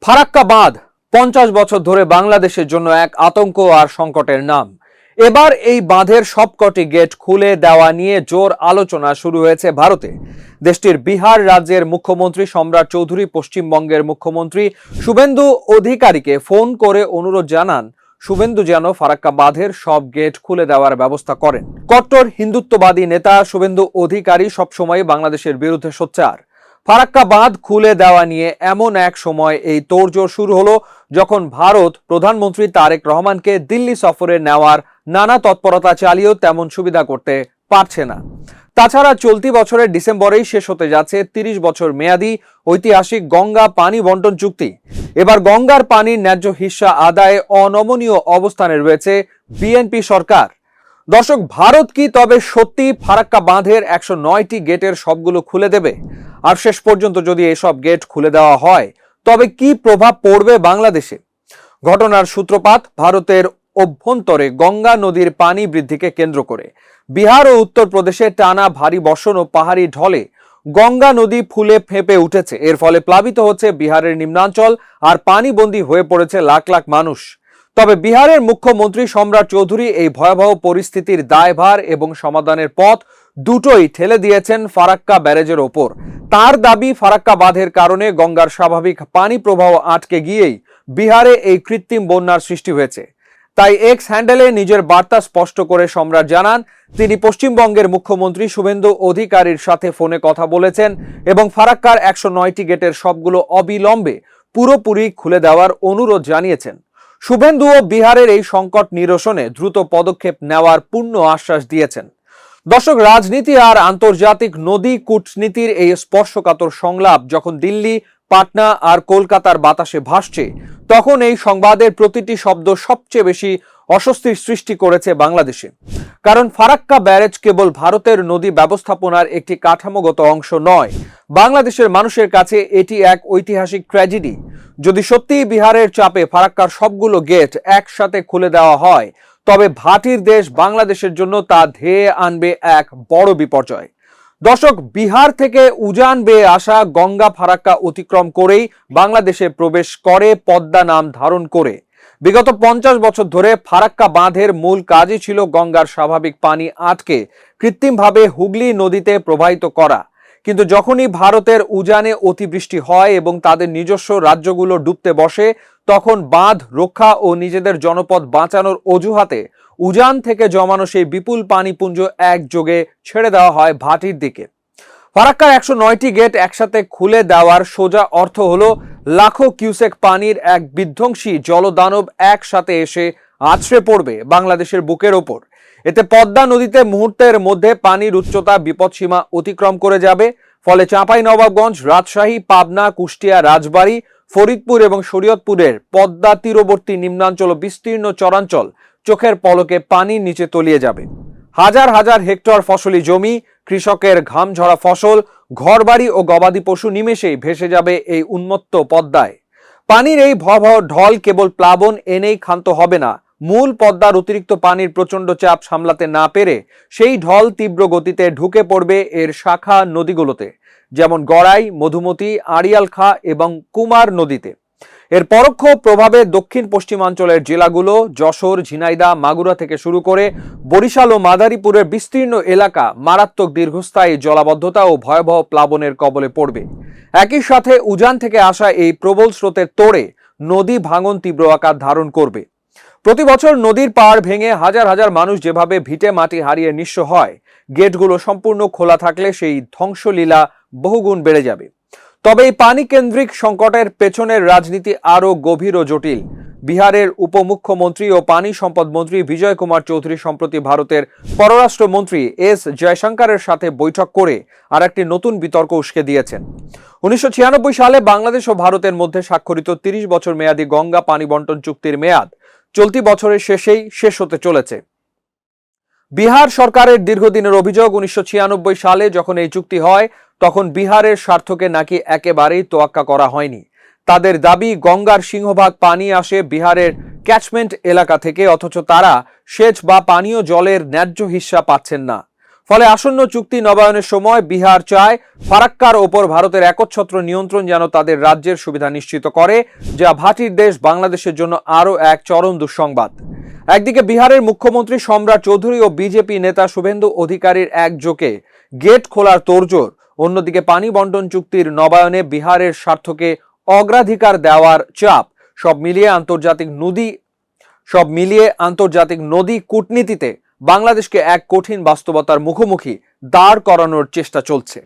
ফারাক্কা বাঁধ 50 বছর ধরে বাংলাদেশের জন্য এক আতঙ্ক আর সংকটের নাম। এবার এই বাঁধের সবকটি গেট খুলে দেওয়া নিয়ে জোর আলোচনা শুরু হয়েছে ভারতে। দেশটির বিহার রাজ্যের মুখ্যমন্ত্রী সম্রাট চৌধুরী পশ্চিমবঙ্গের মুখ্যমন্ত্রী শুভেন্দু অধিকারীকে ফোন করে অনুরোধ জানান শুভেন্দু যেন ফারাক্কা বাঁধের সব গেট খুলে দেওয়ার ব্যবস্থা করেন। কট্টর হিন্দুত্ববাদী নেতা শুভেন্দু অধিকারী সবসময় বাংলাদেশের বিরুদ্ধে সোচ্চার। ফারাক্কা বাঁধ খুলে দেওয়া নিয়ে এমন এক সময় এই তোড়জোড় শুরু হলো যখন ভারত প্রধানমন্ত্রী তারেক রহমানকে দিল্লি সফরে নেওয়ার নানা তৎপরতা চালিয়েও তেমন সুবিধা করতে পারছে না। তাছাড়া চলতি বছরের ডিসেম্বরেই শেষ হতে যাচ্ছে 30 বছর মেয়াদী ঐতিহাসিক গঙ্গা পানি বন্টন চুক্তি। এবার গঙ্গার পানির ন্যায্য হিস্সা আদায়ে অনমনীয় অবস্থানে রয়েছে বিএনপি সরকার। দর্শক, ভারত কি তবে সত্যি ফারাক্কা বাঁধের 109টি গেটের সবগুলো খুলে দেবে? আর শেষ পর্যন্ত যদি এসব গেট খুলে দেওয়া হয় তবে কি প্রভাব পড়বে বাংলাদেশে? ঘটনার সূত্রপাত ভারতের অভ্যন্তরে গঙ্গা নদীর পানি বৃদ্ধিকে কেন্দ্র করে। বিহার ও উত্তরপ্রদেশে টানা ভারী বর্ষণ ও পাহাড়ি ঢলে গঙ্গা নদী ফুলে ফেঁপে উঠেছে। এর ফলে প্লাবিত হচ্ছে বিহারের নিম্নাঞ্চল আর পানিবন্দী হয়ে পড়েছে লাখ লাখ মানুষ। তবে বিহারের মুখ্যমন্ত্রী সম্রাট চৌধুরী এই ভয়াবহ পরিস্থিতির দায়ভার এবং সমাধানের পথ দুটোই ঠেলে দিয়েছেন ফারাক্কা ব্যারেজের ওপর। তার দাবি, ফারাক্কা বাঁধের কারণে গঙ্গার স্বাভাবিক পানি প্রবাহ আটকে গিয়েই বিহারে এই কৃত্রিম বন্যার সৃষ্টি হয়েছে। তাই এক্স হ্যান্ডেলে নিজের বার্তা স্পষ্ট করে সম্রাট জানান তিনি পশ্চিমবঙ্গের মুখ্যমন্ত্রী শুভেন্দু অধিকারীর সাথে ফোনে কথা বলেছেন এবং ফারাক্কার 109টি গেটের সবগুলো অবিলম্বে পুরোপুরি খুলে দেওয়ার অনুরোধ জানিয়েছেন। শুভেন্দুও বিহারের এই সংকট নিরসনে দ্রুত পদক্ষেপ নেওয়ার পূর্ণ আশ্বাস দিয়েছেন। দর্শক, রাজনীতি আর আন্তর্জাতিক নদী কূটনীতির এই স্পর্শকাতর সংলাপ যখন দিল্লি, পাটনা আর কলকাতার বাতাসে ভাসছে, তখন এই সংবাদের প্রতিটি শব্দ সবচেয়ে বেশি অস্বস্তির সৃষ্টি করেছে বাংলাদেশে। কারণ ফারাক্কা ব্যারেজ কেবল ভারতের নদী ব্যবস্থাপনার একটি কাঠামোগত অংশ নয়, বাংলাদেশের মানুষের কাছে এটি এক ঐতিহাসিক ট্র্যাজেডি। যদি সত্যিই বিহারের চাপে ফারাক্কার সবগুলো গেট একসাথে খুলে দেওয়া হয় তবে ভাটির দেশ বাংলাদেশের জন্য তা ধেয়ে আনবে এক বড় বিপর্যয়। দর্শক, বিহার থেকে উজান বেয়ে আসা গঙ্গা ফারাক্কা অতিক্রম করেই বাংলাদেশে প্রবেশ করে পদ্মা নাম ধারণ করে। বিগত 50 বছর ধরে ফারাক্কা বাঁধের মূল কাজই ছিল গঙ্গার স্বাভাবিক পানি আটকে কৃত্রিমভাবে হুগলি নদীতে প্রবাহিত করা। কিন্তু যখনই ভারতের উজানে অতিবৃষ্টি হয় এবং তাদের নিজস্ব রাজ্যগুলো ডুবতে বসে, তখন বাঁধ রক্ষা ও নিজেদের জনপদ বাঁচানোর অজুহাতে উজান থেকে জমানো সেই বিপুল পানিপুঞ্জ একযোগে ছেড়ে দেওয়া হয় ভাটির দিকে। ফারাক্কার 109টি গেট একসাথে খুলে দেওয়ার সোজা অর্থ হলো লাখো কিউসেক পানির এক বিধ্বংসী জলদানব একসাথে এসে আছড়ে পড়বে বাংলাদেশের বুকের ওপর। এতে পদ্মা নদীতে মুহূর্তের মধ্যে পানির উচ্চতা বিপদসীমা অতিক্রম করে যাবে। ফলে চাঁপাইনবাবগঞ্জ, রাজশাহী, পাবনা, কুষ্টিয়া, রাজবাড়ী, ফরিদপুর এবং শরীয়তপুরের পদ্মা তীরবর্তী নিম্নাঞ্চল ও বিস্তীর্ণ চরাঞ্চল চোখের পলকে পানির নিচে তলিয়ে যাবে। হাজার হাজার হেক্টর ফসলি জমি, কৃষকের ঘামঝরা ফসল, ঘরবাড়ি ও গবাদি পশু নিমেষেই ভেসে যাবে এই উন্মত্ত পদ্মায়। পানির এই ভয়াবহ ঢল কেবল প্লাবন এনেই ক্ষান্ত হবে না, মূল পদ্মার অতিরিক্ত পানির প্রচণ্ড চাপ সামলাতে না পেরে সেই ঢল তীব্র গতিতে ঢুকে পড়বে এর শাখা নদীগুলোতে, যেমন গড়াই, মধুমতি, আড়িয়াল খাঁ এবং কুমার নদীতে। এর পরোক্ষ প্রভাবে দক্ষিণ পশ্চিমাঞ্চলের জেলাগুলো যশোর, ঝিনাইদহ, মাগুরা থেকে শুরু করে বরিশাল ও মাদারীপুরের বিস্তীর্ণ এলাকা মারাত্মক দীর্ঘস্থায়ী জলাবদ্ধতা ও ভয়াবহ প্লাবনের কবলে পড়বে। একই সাথে উজান থেকে আসা এই প্রবল স্রোতের তোড়ে নদী ভাঙন তীব্র আকার ধারণ করবে। প্রতি বছর নদীর পাড় ভেঙে হাজার হাজার মানুষ যেভাবে ভিটে মাটি হারিয়ে নিঃস্ব হয়, গেটগুলো সম্পূর্ণ খোলা থাকলে সেই ধ্বংসলীলা বহুগুণ বেড়ে যাবে। তবে এই পানি কেন্দ্রিক সংকটের পেছনের রাজনীতি আরো গভীর ও জটিল। বিহারের উপমুখ্যমন্ত্রী ও পানি সম্পদ মন্ত্রী বিজয় কুমার চৌধুরী সম্প্রতি ভারতের পররাষ্ট্রমন্ত্রী এস জয়শঙ্করের সাথে বৈঠক করে আর একটি নতুন বিতর্ক উস্কে দিয়েছেন। 1996 সালে বাংলাদেশ ও ভারতের মধ্যে স্বাক্ষরিত 30 বছর মেয়াদী গঙ্গা পানি বন্টন চুক্তির মেয়াদ চলতি বছরের শেষেই শেষ হতে চলেছে। বিহার সরকারের দীর্ঘদিনের অভিযোগ, 1996 সালে যখন এই চুক্তি হয় তখন বিহারের স্বার্থকে নাকি একেবারেই তোয়াক্কা করা হয়নি। তাদের দাবি, গঙ্গার সিংহভাগ পানি আসে বিহারের ক্যাচমেন্ট এলাকা থেকে, অথচ তারা সেচ বা পানীয় জলের ন্যায্য হিস্সা পাচ্ছেন না। ফলে আসন্ন চুক্তি নবায়নের সময় বিহার চায় ফারাক্কার ওপর ভারতের একচ্ছত্র নিয়ন্ত্রণ যেন তাদের রাজ্যের সুবিধা নিশ্চিত করে, যা ভাটির দেশ বাংলাদেশের জন্য আরও এক চরম দুঃসংবাদ। একদিকে বিহারের মুখ্যমন্ত্রী সম্রাট চৌধুরী ও বিজেপি নেতা শুভেন্দু অধিকারীর একযোগে গেট খোলার তোড়জোড়, অন্যদিকে পানি বন্টন চুক্তির নবায়নে বিহারের স্বার্থকে অগ্রাধিকার দেওয়ার চাপ। সব মিলিয়ে আন্তর্জাতিক নদী কূটনীতিতে বাংলাদেশকে এক কঠিন বাস্তবতার মুখোমুখি দাঁড় করানোর চেষ্টা চলছে।